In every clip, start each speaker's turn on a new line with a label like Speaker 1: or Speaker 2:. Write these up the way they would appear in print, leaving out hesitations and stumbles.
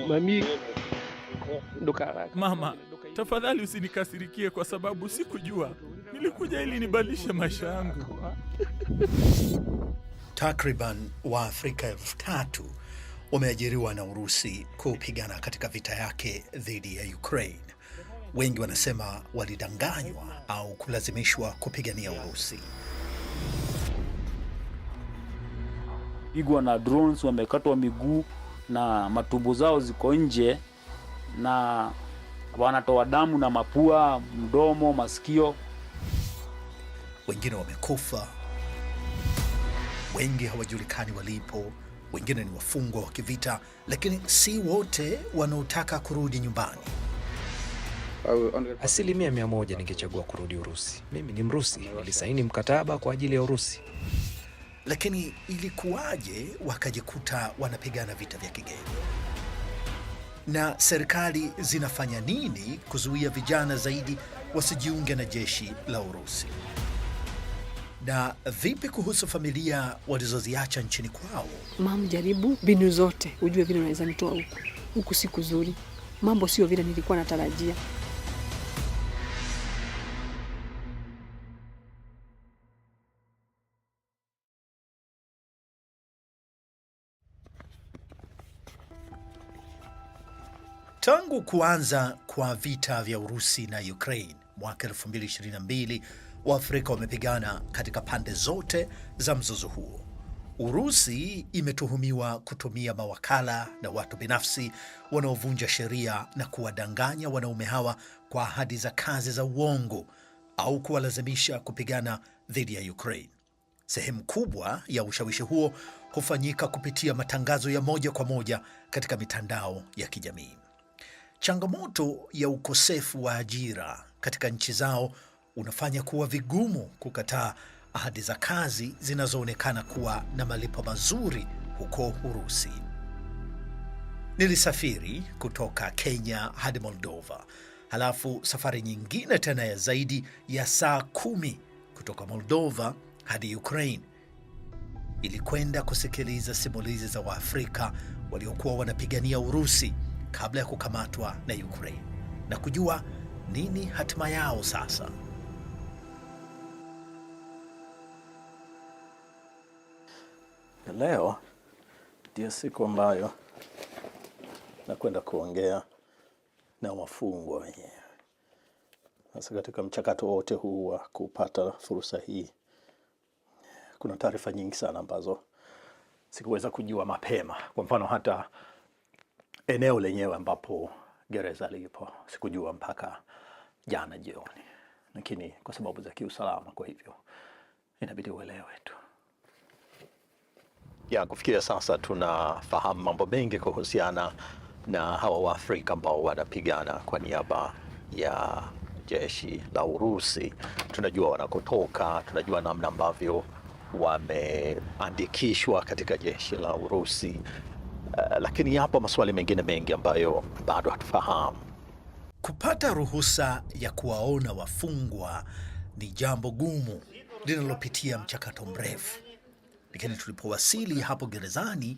Speaker 1: Mami ndoka.
Speaker 2: Mama, tafadhali usinikasirikie kwa sababu sikujua. Nilikuja ili nibadilishe maisha yangu.
Speaker 3: Takriban Waafrika 3,000 wameajiriwa na Urusi kupigana katika vita yake dhidi ya Ukraine. Wengi wanasema walidanganywa au kulazimishwa kupigania Urusi.
Speaker 4: Pigwa na drones, wamekatwa miguu na matumbo zao ziko nje na wanatoa damu na mapua, mdomo, masikio.
Speaker 3: Wengine wamekufa, wengi hawajulikani walipo, wengine ni wafungwa wa kivita, lakini si wote wanaotaka kurudi nyumbani.
Speaker 5: 100% ningechagua kurudi Urusi. Mimi ni Mrusi, nilisaini mkataba kwa ajili ya Urusi.
Speaker 3: Lakini ilikuwaje wakajikuta wanapigana vita vya kigeni? Na serikali zinafanya nini kuzuia vijana zaidi wasijiunge na jeshi la Urusi? Na vipi kuhusu familia walizoziacha nchini kwao?
Speaker 6: Mama, jaribu mbinu zote, ujue vile unaweza nitoa huku. Huku si kuzuri. Mambo sio vile nilikuwa natarajia.
Speaker 3: Tangu kuanza kwa vita vya Urusi na Ukraine mwaka 2022, Waafrika wamepigana katika pande zote za mzozo huo. Urusi imetuhumiwa kutumia mawakala na watu binafsi wanaovunja sheria na kuwadanganya wanaume hawa kwa ahadi za kazi za uongo au kuwalazimisha kupigana dhidi ya Ukraine. Sehemu kubwa ya ushawishi huo hufanyika kupitia matangazo ya moja kwa moja katika mitandao ya kijamii. Changamoto ya ukosefu wa ajira katika nchi zao unafanya kuwa vigumu kukataa ahadi za kazi zinazoonekana kuwa na malipo mazuri huko Urusi. Nilisafiri kutoka Kenya hadi Moldova, halafu safari nyingine tena ya zaidi ya saa 10 kutoka Moldova hadi Ukraine, ili kwenda kusikiliza simulizi za Waafrika waliokuwa wanapigania Urusi kabla ya kukamatwa na Ukraine na kujua nini hatima yao sasa.
Speaker 7: Leo ndio siku ambayo nakwenda kuongea na wafungwa wenyewe. Sasa katika mchakato wote huu wa kupata fursa hii, kuna taarifa nyingi sana ambazo sikuweza kujua mapema. Kwa mfano, hata eneo lenyewe ambapo gereza lipo sikujua mpaka jana jioni, lakini kwa sababu za kiusalama, kwa hivyo inabidi uelewe tu. Ya kufikia sasa tunafahamu mambo mengi kuhusiana na hawa Waafrika ambao wanapigana kwa niaba ya jeshi la Urusi. Tunajua wanakotoka, tunajua namna ambavyo wameandikishwa katika jeshi la Urusi. Lakini yapo maswali mengine mengi ambayo bado hatufahamu.
Speaker 3: Kupata ruhusa ya kuwaona wafungwa ni jambo gumu linalopitia mchakato mrefu. Lakini tulipowasili hapo gerezani,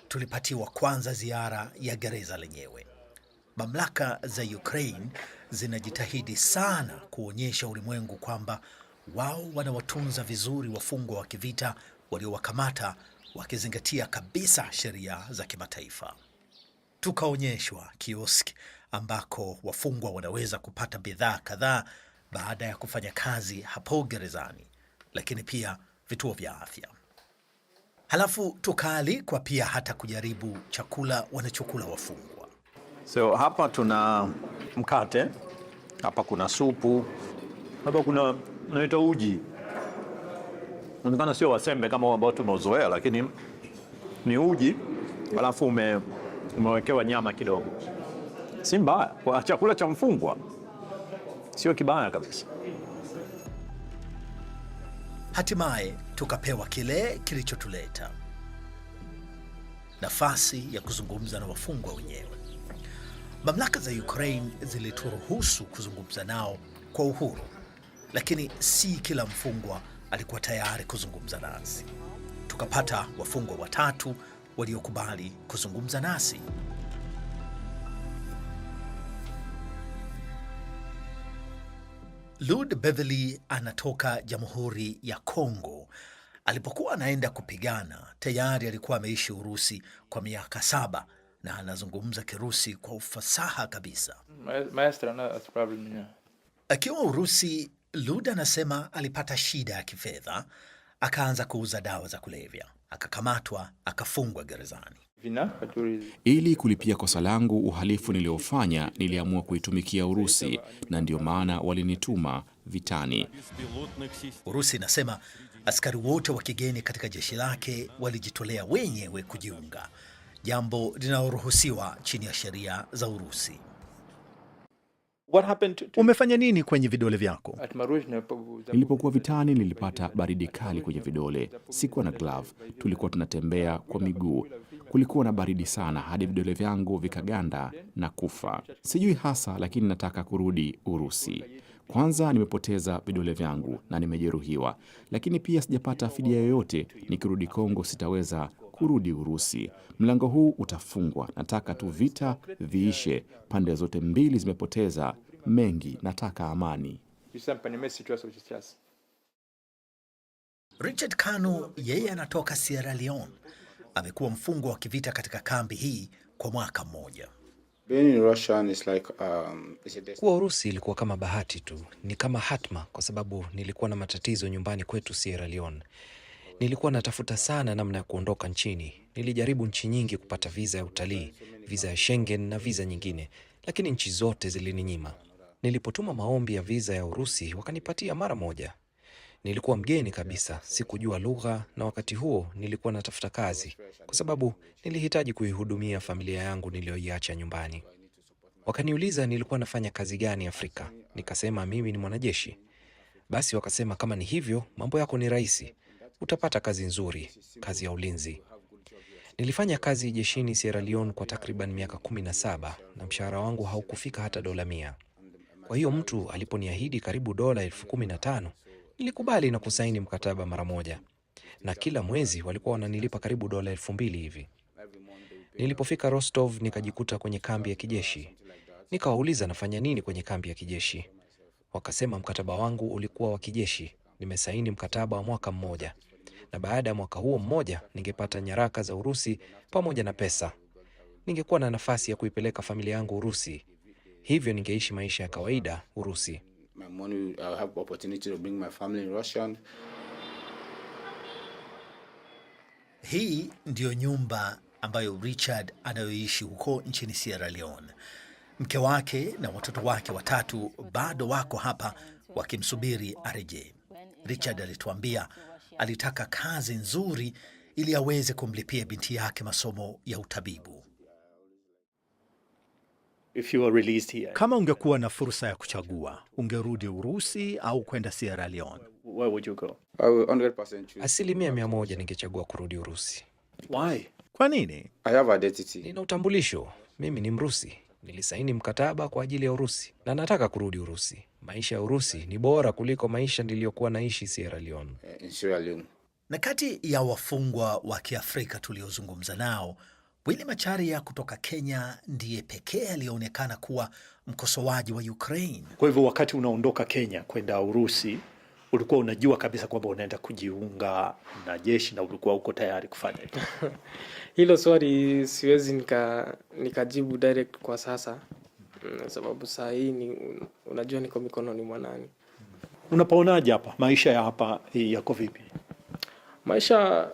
Speaker 3: tulipatiwa kwanza ziara ya gereza lenyewe. Mamlaka za Ukraine zinajitahidi sana kuonyesha ulimwengu kwamba wao wanawatunza vizuri wafungwa wa kivita waliowakamata, wakizingatia kabisa sheria za kimataifa. Tukaonyeshwa kioski ambako wafungwa wanaweza kupata bidhaa kadhaa baada ya kufanya kazi hapo gerezani, lakini pia vituo vya afya. Halafu tukaalikwa pia hata kujaribu chakula wanachokula wafungwa.
Speaker 7: So hapa tuna mkate, hapa kuna supu, hapa kuna naita uji. Unaonekana sio wasembe kama ambao tumezoea, lakini ni uji, halafu umewekewa nyama kidogo. Si mbaya kwa chakula cha mfungwa, sio kibaya kabisa.
Speaker 3: Hatimaye tukapewa kile kilichotuleta, nafasi ya kuzungumza na wafungwa wenyewe. Mamlaka za Ukraine zilituruhusu kuzungumza nao kwa uhuru, lakini si kila mfungwa alikuwa tayari kuzungumza nasi. Tukapata wafungwa 3 waliokubali kuzungumza nasi. Lud Beverly anatoka Jamhuri ya Kongo. Alipokuwa anaenda kupigana, tayari alikuwa ameishi Urusi kwa miaka 7 na anazungumza Kirusi kwa ufasaha kabisa. Akiwa Urusi, Lud anasema alipata shida ya kifedha, akaanza kuuza dawa za kulevya, akakamatwa, akafungwa gerezani.
Speaker 8: Ili kulipia kosa langu, uhalifu niliofanya, niliamua kuitumikia Urusi, na ndio maana walinituma vitani.
Speaker 3: Urusi inasema askari wote wa kigeni katika jeshi lake walijitolea wenyewe kujiunga, jambo linaloruhusiwa chini ya sheria za Urusi.
Speaker 7: Umefanya nini kwenye vidole vyako?
Speaker 8: Nilipokuwa vitani nilipata baridi kali kwenye vidole. Sikuwa na glove, tulikuwa tunatembea kwa miguu. Kulikuwa na baridi sana hadi vidole vyangu vikaganda na kufa. Sijui hasa, lakini nataka kurudi Urusi. Kwanza nimepoteza vidole vyangu na nimejeruhiwa, lakini pia sijapata fidia yoyote. Nikirudi Kongo sitaweza kurudi Urusi. Mlango huu utafungwa. Nataka tu vita viishe. Pande zote mbili zimepoteza mengi. Nataka amani.
Speaker 3: Richard Kanu, yeye anatoka Sierra Leone. Amekuwa mfungwa wa kivita katika kambi hii kwa mwaka mmoja.
Speaker 5: Kuwa Urusi ilikuwa kama bahati tu, ni kama hatma, kwa sababu nilikuwa na matatizo nyumbani kwetu Sierra Leone. Nilikuwa natafuta sana namna ya kuondoka nchini. Nilijaribu nchi nyingi kupata visa ya utalii, visa ya Schengen na visa nyingine, lakini nchi zote zilininyima. Nilipotuma maombi ya visa ya Urusi, wakanipatia mara moja. Nilikuwa mgeni kabisa, sikujua lugha, na wakati huo nilikuwa natafuta kazi, kwa sababu nilihitaji kuihudumia familia yangu niliyoiacha nyumbani. Wakaniuliza nilikuwa nafanya kazi gani Afrika. Nikasema mimi ni mwanajeshi. Basi wakasema kama ni hivyo, mambo yako ni rahisi. Utapata kazi nzuri, kazi ya ulinzi. Nilifanya kazi jeshini Sierra Leone kwa takriban miaka 17 na mshahara wangu haukufika hata $100. Kwa hiyo mtu aliponiahidi karibu $15,000, nilikubali na kusaini mkataba mara moja. Na kila mwezi walikuwa wananilipa karibu $2,000 hivi. Nilipofika Rostov nikajikuta kwenye kambi ya kijeshi. Nikawauliza nafanya nini kwenye kambi ya kijeshi. Wakasema mkataba wangu ulikuwa wa kijeshi. Nimesaini mkataba wa mwaka mmoja. Na baada ya mwaka huo mmoja ningepata nyaraka za Urusi pamoja na pesa. Ningekuwa na nafasi ya kuipeleka familia yangu Urusi. Hivyo ningeishi maisha ya kawaida Urusi.
Speaker 3: Hii ndiyo nyumba ambayo Richard anayoishi huko nchini Sierra Leone. Mke wake na watoto wake 3 bado wako hapa wakimsubiri arejee. Richard alituambia alitaka kazi nzuri ili aweze kumlipia binti yake masomo ya utabibu.
Speaker 7: Kama ungekuwa na fursa ya kuchagua, ungerudi Urusi au kwenda Sierra Leone?
Speaker 1: Where would you go?
Speaker 5: 100% ningechagua kurudi Urusi.
Speaker 1: Why?
Speaker 7: Kwa nini?
Speaker 5: Nina utambulisho. Mimi ni Mrusi. Nilisaini mkataba kwa ajili ya Urusi na nataka kurudi Urusi. Maisha ya Urusi ni bora kuliko maisha niliyokuwa naishi Sierra Leone.
Speaker 3: Na kati ya wafungwa wa Kiafrika tuliozungumza nao, Willy Macharia kutoka Kenya ndiye pekee alionekana kuwa mkosoaji wa Ukraine.
Speaker 7: Kwa hivyo wakati unaondoka Kenya kwenda Urusi, ulikuwa unajua kabisa kwamba unaenda kujiunga na jeshi na ulikuwa uko tayari kufanya hivyo?
Speaker 9: Hilo swali siwezi nikajibu direct kwa sasa. Sababu saa hii unajua niko mikononi mwa nani.
Speaker 7: Unapaonaje hapa? Maisha ya hapa yako vipi?
Speaker 9: Maisha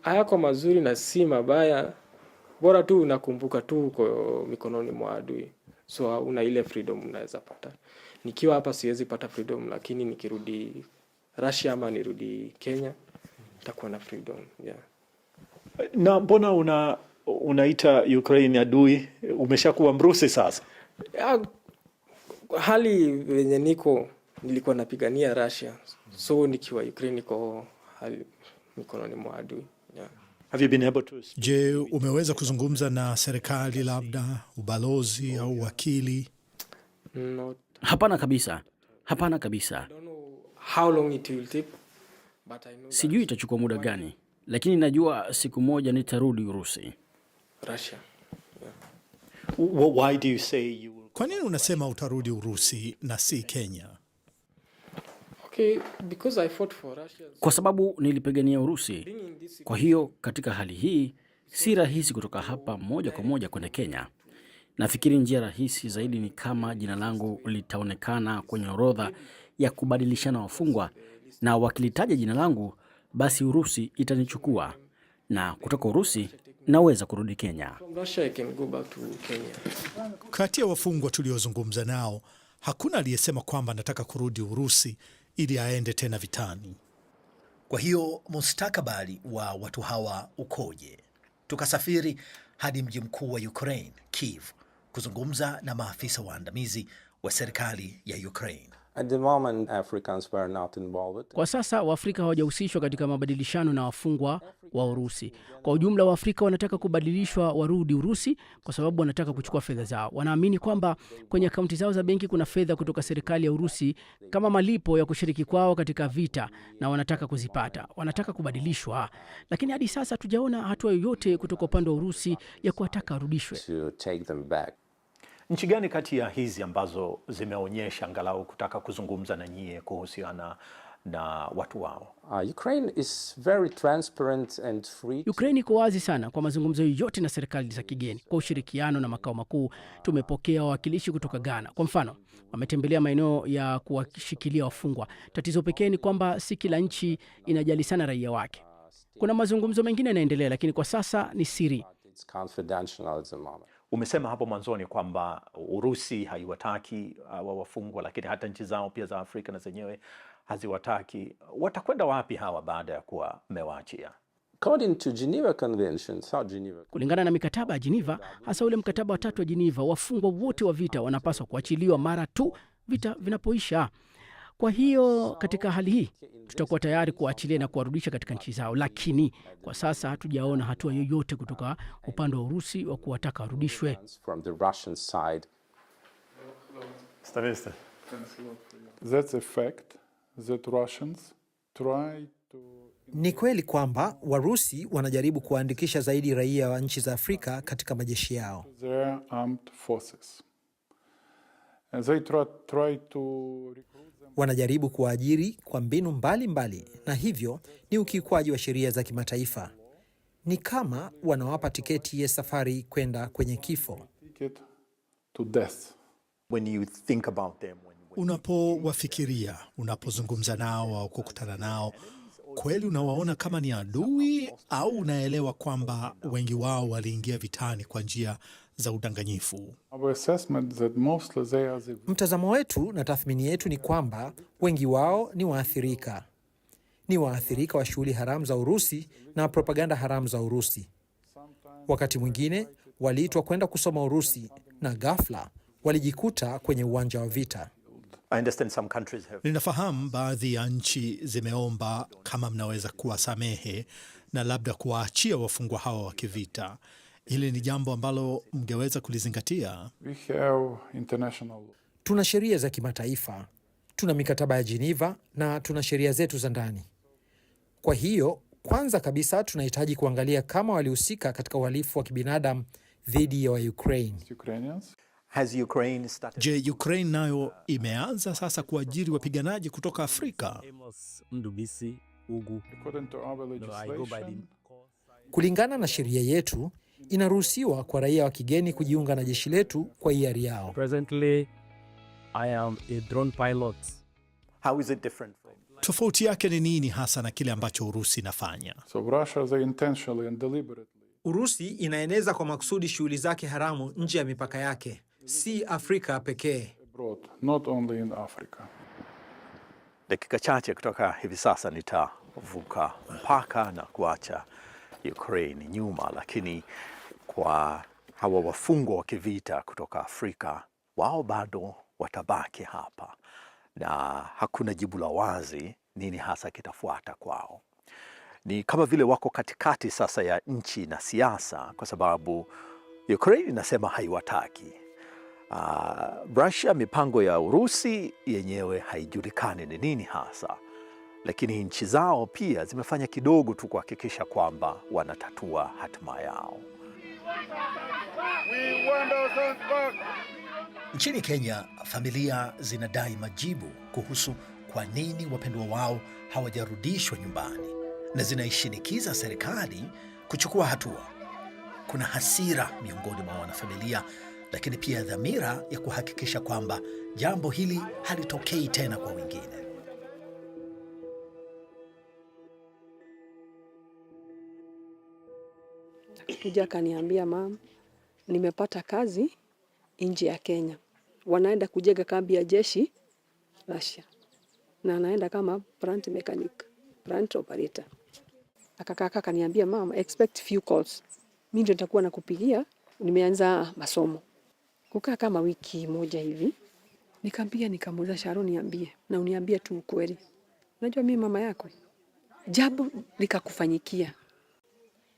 Speaker 9: hayako mazuri na si mabaya. Bora tu unakumbuka tu uko mikononi mwa adui. So una ile freedom unaweza pata. Nikiwa hapa siwezi pata freedom, lakini nikirudi Russia ama nirudi Kenya nitakuwa na freedom. Yeah.
Speaker 7: Na mbona unaita Ukraine adui? Umeshakuwa Mrusi sasa.
Speaker 9: Hali venye nilikuwa napigania Russia. So nikiwa Ukraine niko hali mikononi mwa adui. Yeah.
Speaker 7: Have you been able to...
Speaker 10: Je, umeweza kuzungumza na serikali, labda ubalozi au wakili?
Speaker 9: Not.
Speaker 11: Hapana kabisa. Hapana kabisa.
Speaker 9: How long it will take? But I know
Speaker 11: sijui itachukua muda gani, lakini najua siku moja nitarudi Urusi.
Speaker 9: Russia. Yeah.
Speaker 7: Why do you say you will...
Speaker 10: Kwa nini unasema utarudi Urusi na si Kenya?
Speaker 9: Okay, because I fought for Russia.
Speaker 11: Kwa sababu nilipigania Urusi. Kwa hiyo katika hali hii si rahisi kutoka hapa moja kwa moja kwenda Kenya. Nafikiri njia rahisi zaidi ni kama jina langu litaonekana kwenye orodha ya kubadilishana wafungwa, na wakilitaja jina langu basi Urusi itanichukua, na kutoka Urusi naweza kurudi Kenya.
Speaker 9: From Russia I can go back to Kenya.
Speaker 10: Kati ya wafungwa tuliozungumza nao, hakuna aliyesema kwamba anataka kurudi Urusi ili aende tena vitani.
Speaker 3: Kwa hiyo mustakabali wa watu hawa ukoje? Tukasafiri hadi mji mkuu wa Ukraine, Kiev, kuzungumza na maafisa waandamizi wa serikali ya Ukraine.
Speaker 12: At the moment, Africans were not involved.
Speaker 11: Kwa sasa Waafrika hawajahusishwa katika mabadilishano na wafungwa wa Urusi. Kwa ujumla, Waafrika wanataka kubadilishwa warudi Urusi kwa sababu wanataka kuchukua fedha zao. Wanaamini kwamba kwenye akaunti zao za benki kuna fedha kutoka serikali ya Urusi kama malipo ya kushiriki kwao katika vita, na wanataka kuzipata. Wanataka kubadilishwa, lakini hadi sasa hatujaona hatua yoyote kutoka upande wa Urusi ya kuwataka warudishwe.
Speaker 12: To take them back.
Speaker 7: Nchi gani kati ya hizi ambazo zimeonyesha angalau kutaka kuzungumza na nyie kuhusiana na watu wao?
Speaker 12: Ukraine is very transparent and free.
Speaker 11: Ukraine iko wazi sana kwa mazungumzo yote na serikali za kigeni. Kwa ushirikiano na makao makuu, tumepokea wawakilishi kutoka Ghana. Kwa mfano, wametembelea maeneo ya kuwashikilia wafungwa. Tatizo pekee ni kwamba si kila nchi inajali sana raia wake. Kuna mazungumzo mengine yanaendelea, lakini kwa sasa ni siri.
Speaker 12: It's confidential at the moment.
Speaker 7: Umesema hapo mwanzoni kwamba Urusi haiwataki wafungwa, lakini hata nchi zao pia za Afrika na zenyewe haziwataki. Watakwenda wapi hawa baada ya kuwa mmewaachia?
Speaker 12: According to Geneva Convention,
Speaker 11: kulingana na mikataba ya Geneva, hasa ule mkataba wa 3 wa Geneva, wafungwa wote wa vita wanapaswa kuachiliwa mara tu vita vinapoisha. Kwa hiyo katika hali hii tutakuwa tayari kuachilia na kuwarudisha katika nchi zao, lakini kwa sasa hatujaona hatua yoyote kutoka upande wa Urusi wa kuwataka warudishwe.
Speaker 13: Ni kweli kwamba Warusi wanajaribu kuwaandikisha zaidi raia wa nchi za Afrika katika majeshi yao. Wanajaribu kuwaajiri kwa mbinu mbalimbali, na hivyo ni ukiukwaji wa sheria za kimataifa. Ni kama wanawapa tiketi ya safari kwenda kwenye kifo.
Speaker 10: Unapowafikiria, unapozungumza nao au kukutana nao, kweli unawaona kama ni adui au unaelewa kwamba wengi wao waliingia vitani kwa njia za udanganyifu?
Speaker 13: Mtazamo wetu na tathmini yetu ni kwamba wengi wao ni waathirika. Ni waathirika wa shughuli haramu za Urusi na propaganda haramu za Urusi. Wakati mwingine waliitwa kwenda kusoma Urusi na ghafla walijikuta kwenye uwanja wa vita.
Speaker 10: Ninafahamu baadhi ya nchi zimeomba kama mnaweza kuwasamehe na labda kuwaachia wafungwa hawa wa kivita. Hili ni jambo ambalo mngeweza kulizingatia.
Speaker 13: Tuna sheria za kimataifa, tuna mikataba ya Geneva na tuna sheria zetu za ndani. Kwa hiyo, kwanza kabisa tunahitaji kuangalia kama walihusika katika uhalifu wa kibinadamu dhidi ya Ukraine.
Speaker 10: Je, Ukraine nayo imeanza sasa kuajiri wapiganaji kutoka Afrika?
Speaker 13: Kulingana na sheria yetu, inaruhusiwa kwa raia wa kigeni kujiunga na jeshi letu kwa hiari yao.
Speaker 14: Presently, I am a drone pilot.
Speaker 7: How is it different?
Speaker 10: Tofauti yake ni nini hasa na kile ambacho Urusi inafanya?
Speaker 13: Urusi inaeneza kwa makusudi shughuli zake haramu nje ya mipaka yake, si Afrika pekee.
Speaker 12: Not only in Africa.
Speaker 7: Dakika chache kutoka hivi sasa nitavuka mpaka na kuacha Ukraine nyuma, lakini kwa hawa wafungwa wa kivita kutoka Afrika, wao bado watabaki hapa na hakuna jibu la wazi nini hasa kitafuata kwao. Ni kama vile wako katikati sasa ya nchi na siasa, kwa sababu Ukraine inasema haiwataki. Russia, mipango ya Urusi yenyewe haijulikani ni nini hasa, lakini nchi zao pia zimefanya kidogo tu kuhakikisha kwamba wanatatua hatima yao.
Speaker 3: Nchini Kenya, familia zinadai majibu kuhusu kwa nini wapendwa wao hawajarudishwa nyumbani na zinaishinikiza serikali kuchukua hatua. Kuna hasira miongoni mwa wanafamilia, lakini pia dhamira ya kuhakikisha kwamba jambo hili halitokei tena kwa wengine.
Speaker 6: Kuja akaniambia, mama, nimepata kazi nje ya Kenya. Wanaenda kujenga kambi ya jeshi Russia. Na anaenda kama plant mechanic, plant operator. Akaniambia, mama, expect few calls. Mimi ndio nitakuwa nakupigia, nimeanza masomo. Kukaa kama wiki moja hivi. Nikamuuliza Sharon, niambie na uniambie tu ukweli. Unajua mimi mama yako. Jambo likakufanyikia.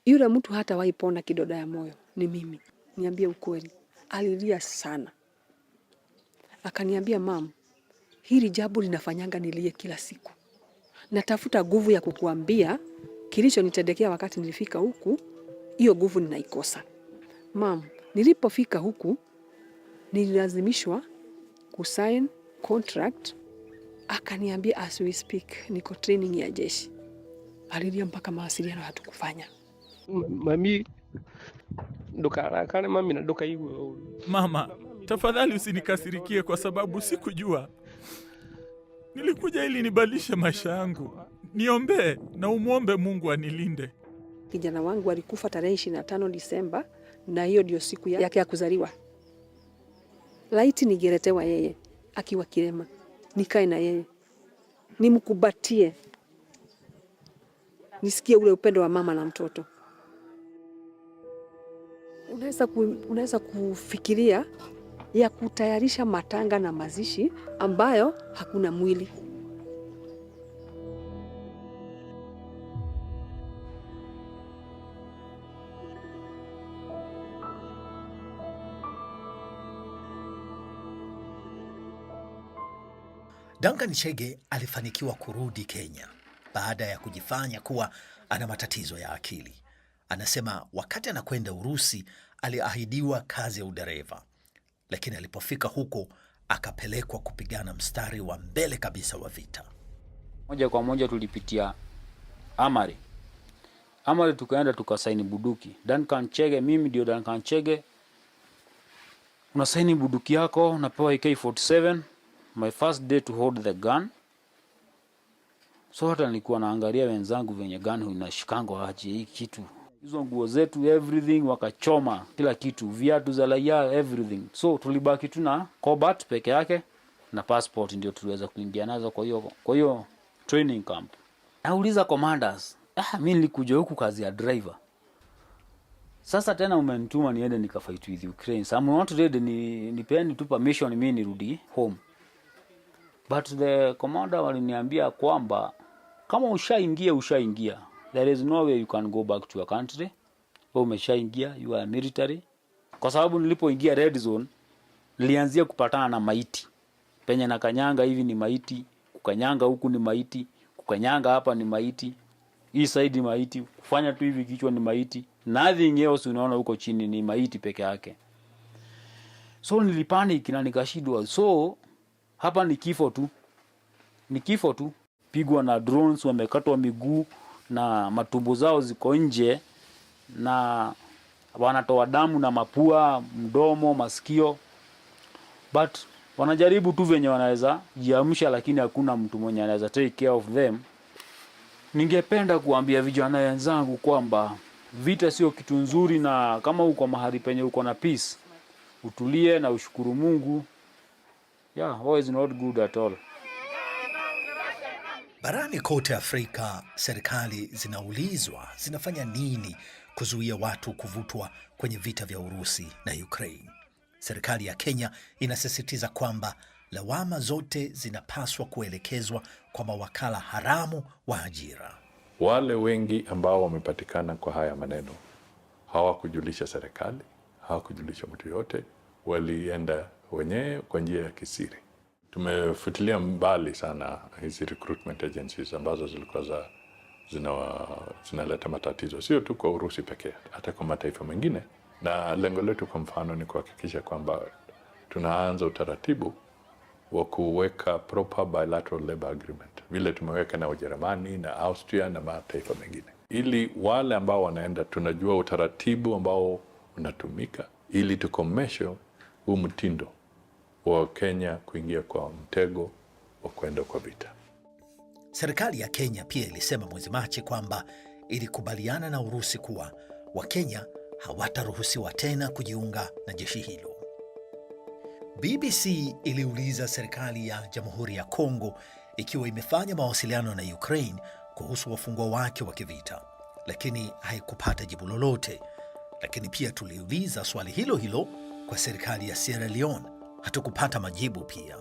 Speaker 6: Yule mtu hata waipona kidoda ya moyo ni mimi. Niambie ukweli. Alilia sana. Akaniambia, mama, hili jambo linafanyanga nilie kila siku. Natafuta nguvu ya kukuambia kilichonitendekea wakati nilifika huku, hiyo nguvu ninaikosa. Mama, nilipofika huku nililazimishwa kusign contract. Akaniambia, as we speak niko training ya jeshi. Alilia mpaka mawasiliano hatukufanya.
Speaker 1: Mami ndokarakane mami na doka hiyo.
Speaker 2: Mama, tafadhali usinikasirikie kwa sababu sikujua. Nilikuja ili nibadilishe maisha yangu. Niombe na umuombe Mungu anilinde.
Speaker 6: Kijana wangu alikufa tarehe 25 Disemba na hiyo ndio siku yake ya kuzaliwa. Laiti ningeletewa yeye akiwa kilema. Nikae na yeye. Nimkubatie. Nisikie ule upendo wa mama na mtoto. Unaweza kufikiria ya kutayarisha matanga na mazishi ambayo hakuna mwili.
Speaker 3: Duncan Chege alifanikiwa kurudi Kenya baada ya kujifanya kuwa ana matatizo ya akili. Anasema wakati anakwenda Urusi aliahidiwa kazi ya udereva, lakini alipofika huko akapelekwa kupigana mstari wa mbele kabisa wa vita.
Speaker 4: Moja kwa moja tulipitia Amari. Tukaenda tukasaini buduki. Duncan Chege, mimi ndio Duncan Chege. Unasaini buduki yako, unapewa AK-47. My first day to hold the gun. So hata nilikuwa naangalia wenzangu venye gun inashikango aje hii kitu. Hizo nguo zetu everything wakachoma kila kitu, viatu za raia everything. So tulibaki tu na combat peke yake na passport ndio tuliweza kuingia nazo kwa hiyo training camp. Nauliza commanders, mimi nilikuja huku kazi ya driver. Sasa tena umenituma niende nikafight with Ukraine. So I'm not ready, nipeeni tu permission mimi nirudi home. But the commander waliniambia kwamba kama ushaingia. There is no way you can go back to your country. Umeshaingia, you are military. Kwa sababu nilipoingia red zone, nilianzia kupatana na maiti. Penye na kanyanga hivi ni maiti, kukanyanga huku ni maiti, kukanyanga hapa ni maiti, hii side ni maiti, kufanya tu hivi kichwa ni maiti. Nothing else unaona huko chini ni maiti peke yake. So nilipanic na nikashindwa. So hapa ni kifo tu. Pigwa na drones, wamekatwa miguu na matumbo zao ziko nje na wanatoa damu na mapua, mdomo, masikio. But wanajaribu tu venye wanaweza jiamsha, lakini hakuna mtu mwenye anaweza take care of them. Ningependa kuambia vijana wenzangu kwamba vita sio kitu nzuri, na kama uko mahali penye uko na peace, utulie na ushukuru Mungu. War is not good at all.
Speaker 3: Barani kote Afrika, serikali zinaulizwa zinafanya nini kuzuia watu kuvutwa kwenye vita vya Urusi na Ukraine. Serikali ya Kenya inasisitiza kwamba lawama zote zinapaswa kuelekezwa kwa mawakala haramu wa ajira.
Speaker 15: Wale wengi ambao wamepatikana kwa haya maneno hawakujulisha serikali, hawakujulisha mtu yote, walienda wenyewe kwa njia ya kisiri. Tumefutilia mbali sana hizi recruitment agencies ambazo zilikuwa zinaleta matatizo, sio tu kwa Urusi pekee, hata kwa mataifa mengine. Na lengo letu kwa mfano ni kuhakikisha kwamba tunaanza utaratibu wa kuweka proper bilateral labor agreement vile tumeweka na Ujerumani na Austria na mataifa mengine, ili wale ambao wanaenda tunajua utaratibu ambao unatumika, ili tukomeshe huu mtindo wa Kenya kuingia kwa mtego wa kwenda kwa vita.
Speaker 3: Serikali ya Kenya pia ilisema mwezi Machi kwamba ilikubaliana na Urusi kuwa Wakenya hawataruhusiwa tena kujiunga na jeshi hilo. BBC iliuliza serikali ya Jamhuri ya Kongo ikiwa imefanya mawasiliano na Ukraine kuhusu wafungwa wake wa kivita, lakini haikupata jibu lolote. Lakini pia tuliuliza swali hilo hilo kwa serikali ya Sierra Leone, hatukupata majibu pia.